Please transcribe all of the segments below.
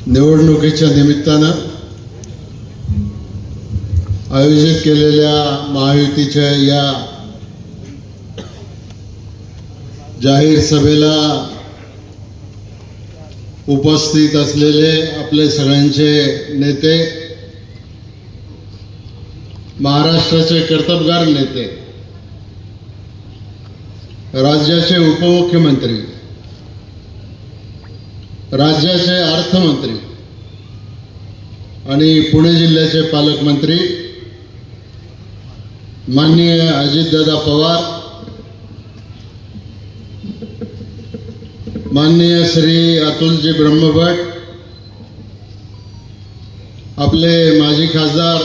निवडणुकीच्या निमित्तानं आयोजित केलेल्या महायुतीच्या या जाहीर सभेला उपस्थित असलेले आपले सगळ्यांचे नेते, महाराष्ट्राचे कर्तबगार नेते, राज्याचे उपमुख्यमंत्री, राज्याचे अर्थमंत्री आणि पुणे जिल्ह्याचे पालकमंत्री माननीय अजितदादा पवार, माननीय श्री अतुलजी ब्रह्मभट, आपले माजी खासदार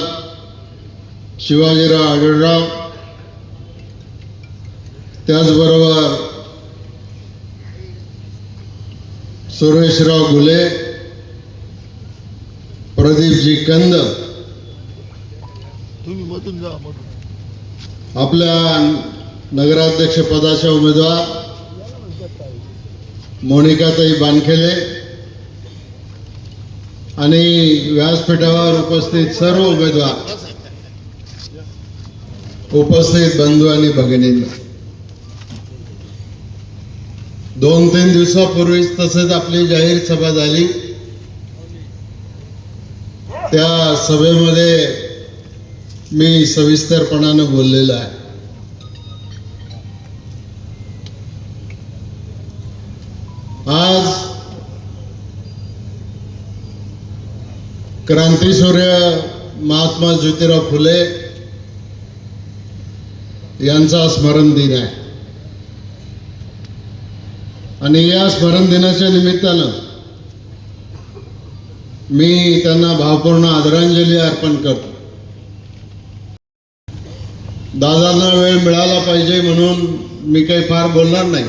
शिवाजीराव आढळराव, त्याचबरोबर सुरेशराव घुले, प्रदीपजी कंद, आपल्या नगराध्यक्ष पदाच्या उमेदवार मोनिकाताई बानखेले आणि व्यासपीठावर उपस्थित सर्व उमेदवार, उपस्थित बंधू आणि भगिनींना, 2-3 दिवसापूर्वीच तसेच आपली जाहीर सभा झाली. त्या सभेमध्ये मी सविस्तरपणाने बोललेलो आहे. आज क्रांतीसूर्य महात्मा ज्योतिराव फुले यांचा स्मरण दिन आहे आणि या स्मरण दिनाच्या निमित्तानं मी त्यांना भावपूर्ण आदरांजली अर्पण करतो. दादांना वेळ मिळाला पाहिजे म्हणून मी काही फार बोलणार नाही,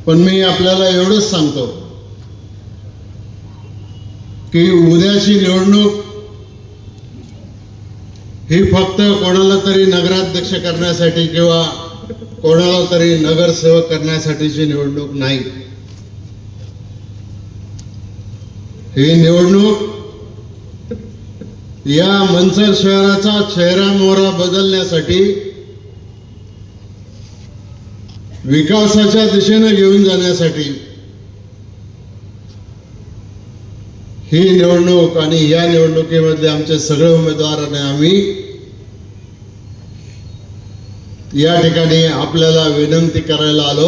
पण मी आपल्याला एवढंच सांगतो की उद्याची निवडणूक ही फक्त कोणाला तरी नगराध्यक्ष करण्यासाठी किंवा कोणाला तरी नगरसेवक करण्यासाठीची निवडणूक नाही. ही निवडणूक या मंचर शहराचा चेहरा मोहरा बदलण्यासाठी, विकासाच्या दिशेने घेऊन जाण्यासाठी ही निवडणूक आणि या निवडणुकीमध्ये आमचे सगळे उमेदवार आणि आम्ही या ठिकाणी आपल्याला विनंती करायला आलो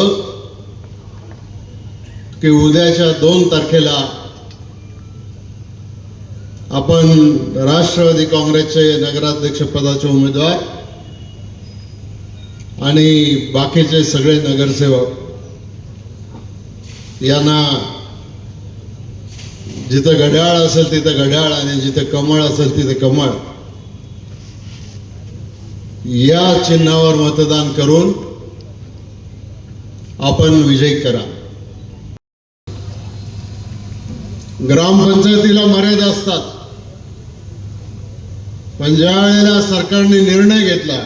की उद्याच्या 2 तारखेला आपण राष्ट्रवादी काँग्रेसचे नगराध्यक्ष पदाचे उमेदवार आणि बाकीचे सगळे नगरसेवक यांना जिथं घड्याळ असेल तिथं घड्याळ आणि जिथं कमळ असेल तिथं कमळ या चिन्हावर मतदान करून आपण विजयी करा. ग्रामपंचायतीला मर्यादा असतात, पण ज्या वेळेला सरकारने निर्णय घेतला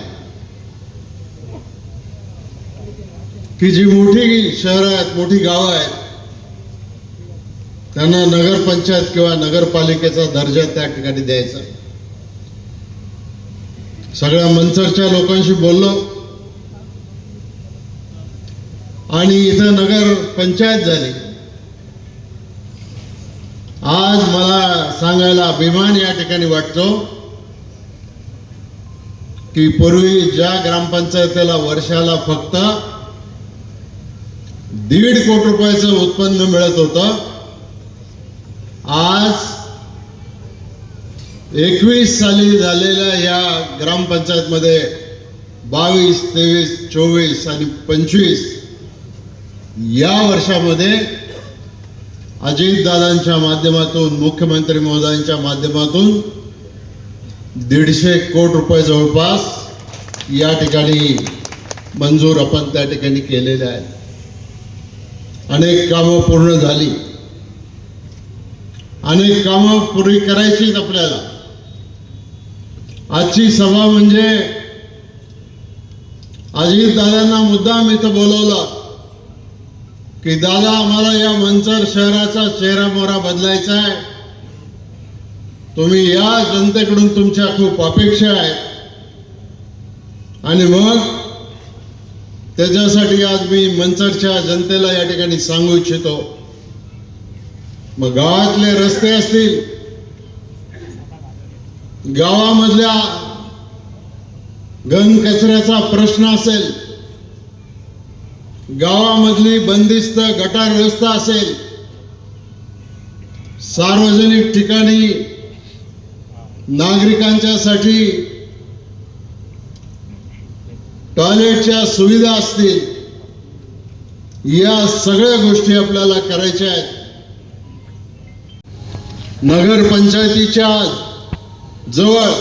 की जी मोठी शहरं आहेत, मोठी गावं आहेत, त्यांना नगरपंचायत किंवा नगरपालिकेचा दर्जा त्या ठिकाणी द्यायचा. सगळ्या मंचरच्या लोकांशी बोललो आणि इथं नगर पंचायत झाली. आज मला सांगायला अभिमान या ठिकाणी वाटतो की पूर्वी ज्या ग्रामपंचायतीला वर्षाला फक्त 1.5 कोटी रुपयाचं उत्पन्न मिळत होतं, आज 21 साली झालेल्या या ग्रामपंचायतमध्ये 22, 23, 24 आणि 25 या वर्षामध्ये अजितदादांच्या माध्यमातून, मुख्यमंत्री महोदयांच्या माध्यमातून 150 कोटी रुपये जवळपास या ठिकाणी मंजूर आपण त्या ठिकाणी केलेले आहेत. अनेक कामं पूर्ण झाली, अनेक कामं पूर्ण करायचीच आपल्याला. आजची सभा म्हणजे अजित दादांना मुद्दाम इथं बोलवलं की दादा आम्हाला या मंचर शहराचा चेहरा मोहरा बदलायचा आहे, तुम्ही या, जनतेकडून तुमच्या खूप अपेक्षा आहेत. आणि मग त्याच्यासाठी आज मी मंचरच्या जनतेला या ठिकाणी सांगू इच्छितो. मग गावातले रस्ते असतील, गावामधल्या घन कचऱ्याचा प्रश्न असेल, गावामधली बंदिस्त गटार व्यवस्था असेल, सार्वजनिक ठिकाणी नागरिकांच्यासाठी टॉयलेटच्या सुविधा असतील, या सगळ्या गोष्टी आपल्याला करायच्या आहेत. नगर पंचायतीच्या जवळ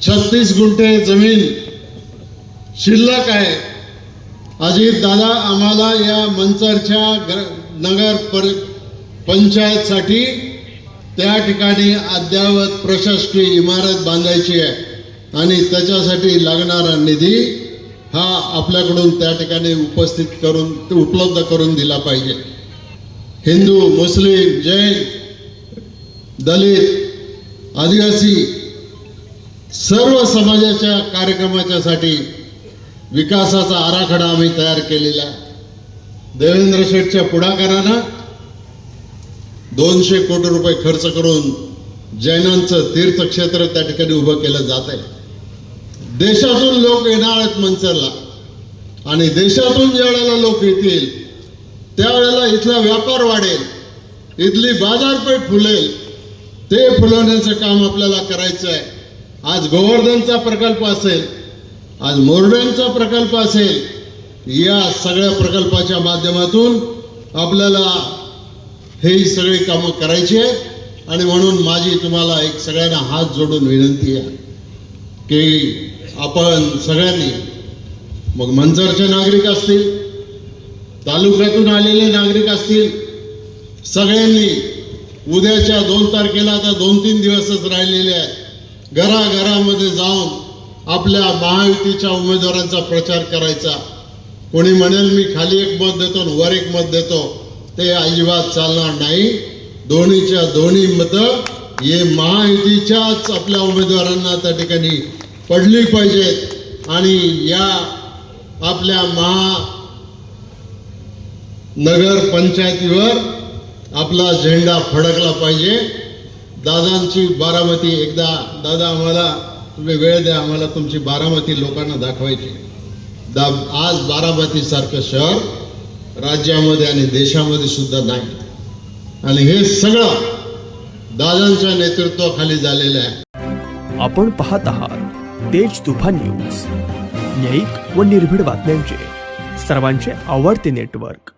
36 गुंठे जमीन शिल्लक आहे. अजित दादा आम्हाला या मंचरच्या नगर पंचायतसाठी त्या ठिकाणी अद्ययावत प्रशासकीय इमारत बांधायची आहे आणि त्याच्यासाठी लागणारा निधी हा आपल्याकडून त्या ठिकाणी उपलब्ध करून दिला पाहिजे. हिंदू, मुस्लिम, जैन, दलित, आदिवासी सर्व समाजाच्या कार्यक्रमाच्यासाठी विकासाचा आराखडा आम्ही तयार केलेला आहे. देवेंद्र शेठच्या पुढाकारानं 200 कोटी रुपये खर्च करून जैनांचं तीर्थक्षेत्र त्या ठिकाणी उभं केलं जात आहे. देशातून लोक येणार आहेत मंचरला आणि देशातून ज्या वेळेला लोक येतील त्यावेळेला इथला व्यापार वाढेल, इथली बाजारपेठ फुलेल. ते फुलवण्याचं काम आपल्याला करायचं आहे. आज गोवर्धनचा प्रकल्प असेल, आज मोरड्यांचा प्रकल्प असेल, या सगळ्या प्रकल्पाच्या माध्यमातून आपल्याला हे सगळी कामं करायची आहेत. आणि म्हणून माझी तुम्हाला एक सगळ्यांना हात जोडून विनंती आहे की आपण सगळ्यांनी, मग मंचरचे नागरिक असतील, तालुक्यातून आलेले नागरिक असतील, सगळ्यांनी उद्याच्या 2 तारखेला आता 2-3 दिवसच राहिलेले आहेत, घराघरामध्ये जाऊन आपल्या महायुतीच्या उमेदवारांचा प्रचार करायचा. कोणी म्हणेल मी खाली एक मत देतो आणि वर एक मत देतो, ते अजिबात चालणार नाही. दोन्हीच्या दोन्ही मतं हे महायुतीच्याच आपल्या उमेदवारांना त्या ठिकाणी पडली पाहिजेत आणि या आपल्या नगर पंचायतीवर आपला झेंडा फडकला पाहिजे. दादांची बारामती, एकदा दादा आम्हाला तुम्ही वेळ द्या, आम्हाला तुमची बारामती लोकांना दाखवायची. आज बारामती सारखं शहर राज्यामध्ये आणि देशामध्ये सुद्धा नाही आणि हे सगळं दादांच्या नेतृत्वाखाली झालेलं आहे. आपण पाहत आहात तेज तुफान न्यूज, न्यायिक व निर्भीड बातम्यांचे सर्वांचे आवडते नेटवर्क.